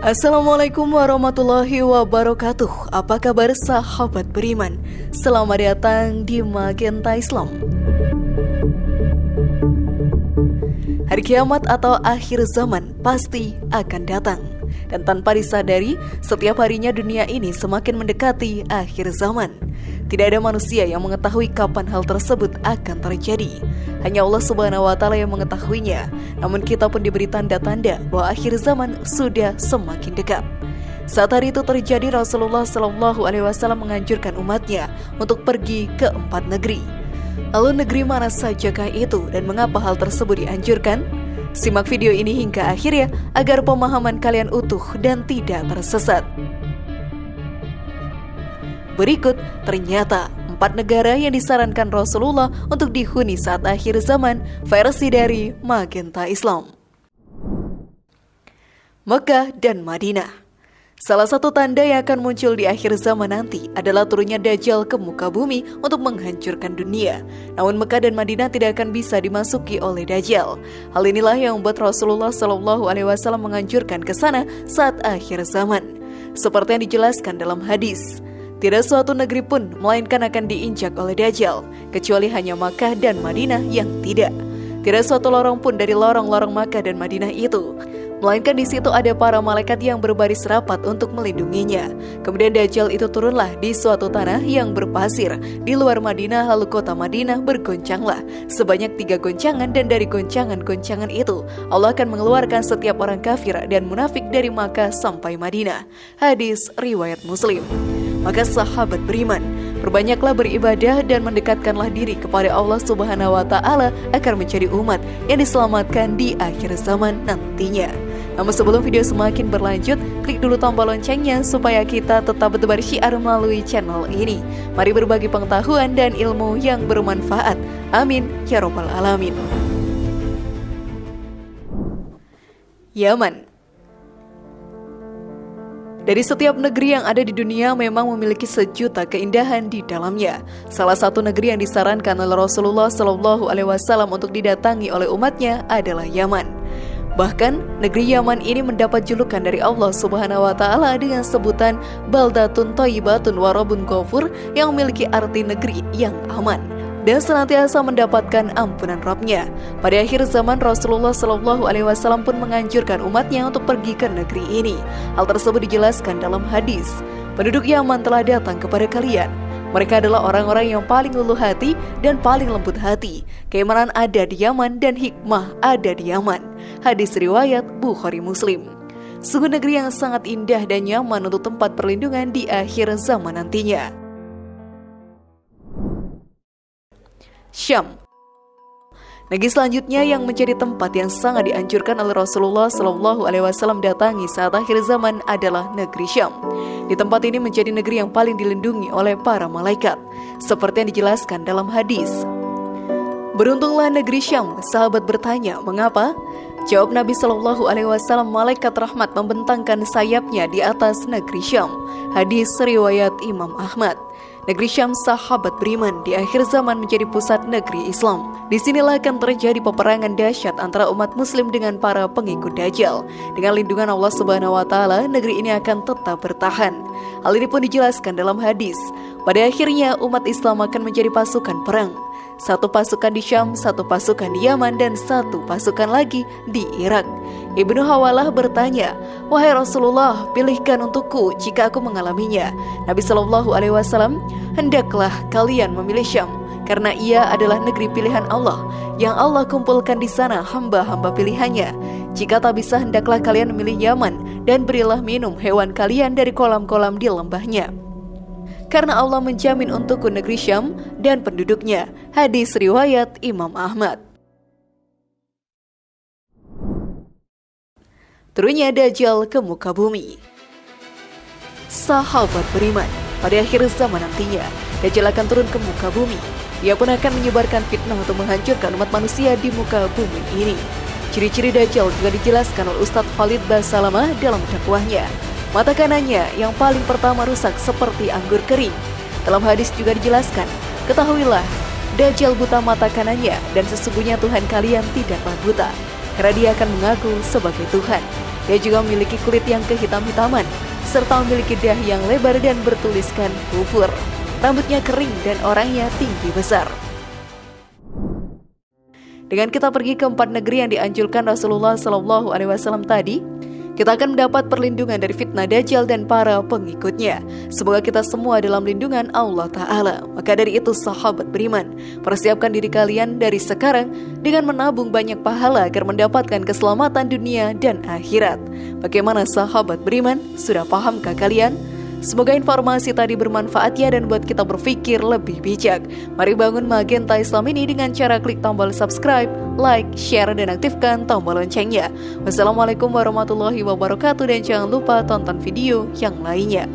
Assalamualaikum warahmatullahi wabarakatuh. Apa kabar sahabat beriman? Selamat datang di Magenta Islam. Hari kiamat atau akhir zaman pasti akan datang. Dan tanpa disadari, setiap harinya dunia ini semakin mendekati akhir zaman. Tidak ada manusia yang mengetahui kapan hal tersebut akan terjadi. Hanya Allah Subhanahu wa Ta'ala yang mengetahuinya. Namun kita pun diberi tanda-tanda bahwa akhir zaman sudah semakin dekat. Saat hari itu terjadi, Rasulullah SAW menganjurkan umatnya untuk pergi ke 4 negeri. Lalu negeri mana sajakah itu dan mengapa hal tersebut dianjurkan? Simak video ini hingga akhirnya agar pemahaman kalian utuh dan tidak tersesat. Berikut ternyata 4 negara yang disarankan Rasulullah untuk dihuni saat akhir zaman versi dari Magenta Islam. Mekah dan Madinah. Salah satu tanda yang akan muncul di akhir zaman nanti adalah turunnya Dajjal ke muka bumi untuk menghancurkan dunia. Namun Mekah dan Madinah tidak akan bisa dimasuki oleh Dajjal. Hal inilah yang membuat Rasulullah SAW menganjurkan ke sana saat akhir zaman. Seperti yang dijelaskan dalam hadis, tidak suatu negeri pun melainkan akan diinjak oleh Dajjal, kecuali hanya Makkah dan Madinah yang tidak. Tidak suatu lorong pun dari lorong-lorong Makkah dan Madinah itu, melainkan di situ ada para malaikat yang berbaris rapat untuk melindunginya. Kemudian Dajjal itu turunlah di suatu tanah yang berpasir di luar Madinah, lalu kota Madinah bergoncanglah sebanyak 3 goncangan, dan dari goncangan-goncangan itu Allah akan mengeluarkan setiap orang kafir dan munafik dari Makkah sampai Madinah. Hadis riwayat Muslim. Maka sahabat beriman, perbanyaklah beribadah dan mendekatkanlah diri kepada Allah Subhanahu wa Ta'ala agar menjadi umat yang diselamatkan di akhir zaman nantinya. Namun sebelum video semakin berlanjut, klik dulu tombol loncengnya supaya kita tetap bertebar syiar melalui channel ini. Mari berbagi pengetahuan dan ilmu yang bermanfaat. Amin ya rabbal alamin. Yaman. Dari setiap negeri yang ada di dunia memang memiliki sejuta keindahan di dalamnya. Salah satu negeri yang disarankan oleh Rasulullah SAW untuk didatangi oleh umatnya adalah Yaman. Bahkan negeri Yaman ini mendapat julukan dari Allah Subhanahu wa Ta'ala dengan sebutan Baldatun Thayyibatun wa Rabbun Ghafur, yang memiliki arti negeri yang aman dan senantiasa mendapatkan ampunan Rabb-Nya. Pada akhir zaman, Rasulullah SAW pun menganjurkan umatnya untuk pergi ke negeri ini. Hal tersebut dijelaskan dalam hadis, penduduk Yaman telah datang kepada kalian. Mereka adalah orang-orang yang paling luluh hati dan paling lembut hati. Keimanan ada di Yaman dan hikmah ada di Yaman. Hadis riwayat Bukhari Muslim. Sungguh negeri yang sangat indah dan nyaman untuk tempat perlindungan di akhir zaman nantinya. Syam. Negeri selanjutnya yang menjadi tempat yang sangat dianjurkan oleh Rasulullah SAW datangi saat akhir zaman adalah negeri Syam. Di tempat ini menjadi negeri yang paling dilindungi oleh para malaikat, seperti yang dijelaskan dalam hadis. Beruntunglah negeri Syam. Sahabat bertanya, mengapa? Jawab Nabi SAW, malaikat rahmat membentangkan sayapnya di atas negeri Syam. Hadis riwayat Imam Ahmad. Negeri Syam, sahabat beriman, di akhir zaman menjadi pusat negeri Islam. Disinilah akan terjadi peperangan dahsyat antara umat muslim dengan para pengikut Dajjal. Dengan lindungan Allah Subhanahu wa Ta'ala, negeri ini akan tetap bertahan. Hal ini pun dijelaskan dalam hadis. Pada akhirnya umat Islam akan menjadi pasukan perang. 1 pasukan di Syam, 1 pasukan di Yaman, dan 1 pasukan lagi di Irak. Ibnu Hawalah bertanya, wahai Rasulullah, pilihkan untukku jika aku mengalaminya. Nabi SAW, hendaklah kalian memilih Syam, karena ia adalah negeri pilihan Allah, yang Allah kumpulkan di sana hamba-hamba pilihannya. Jika tak bisa, hendaklah kalian memilih Yaman, dan berilah minum hewan kalian dari kolam-kolam di lembahnya, karena Allah menjamin untukku negeri Syam dan penduduknya. Hadis riwayat Imam Ahmad. Turunnya Dajjal ke muka bumi. Sahabat beriman, pada akhir zaman nantinya Dajjal akan turun ke muka bumi. Ia pun akan menyebarkan fitnah untuk menghancurkan umat manusia di muka bumi ini. Ciri-ciri Dajjal juga dijelaskan oleh Ustadz Khalid Basalamah dalam dakwahnya. Mata kanannya yang paling pertama rusak seperti anggur kering. Dalam hadis juga dijelaskan, ketahuilah, Dajjal buta mata kanannya, dan sesungguhnya Tuhan kalian tidaklah buta, karena dia akan mengaku sebagai Tuhan. Dia juga memiliki kulit yang kehitam-hitaman, serta memiliki dahi yang lebar dan bertuliskan kufur. Rambutnya kering dan orangnya tinggi besar. Dengan kita pergi ke 4 negeri yang dianjurkan Rasulullah SAW tadi, kita akan mendapat perlindungan dari fitnah Dajjal dan para pengikutnya. Semoga kita semua dalam lindungan Allah Ta'ala. Maka dari itu sahabat beriman, persiapkan diri kalian dari sekarang dengan menabung banyak pahala agar mendapatkan keselamatan dunia dan akhirat. Bagaimana sahabat beriman? Sudah pahamkah kalian? Semoga informasi tadi bermanfaat ya dan buat kita berpikir lebih bijak. Mari bangun Magenta Islam ini dengan cara klik tombol subscribe, like, share, dan aktifkan tombol loncengnya. Wassalamualaikum warahmatullahi wabarakatuh dan jangan lupa tonton video yang lainnya.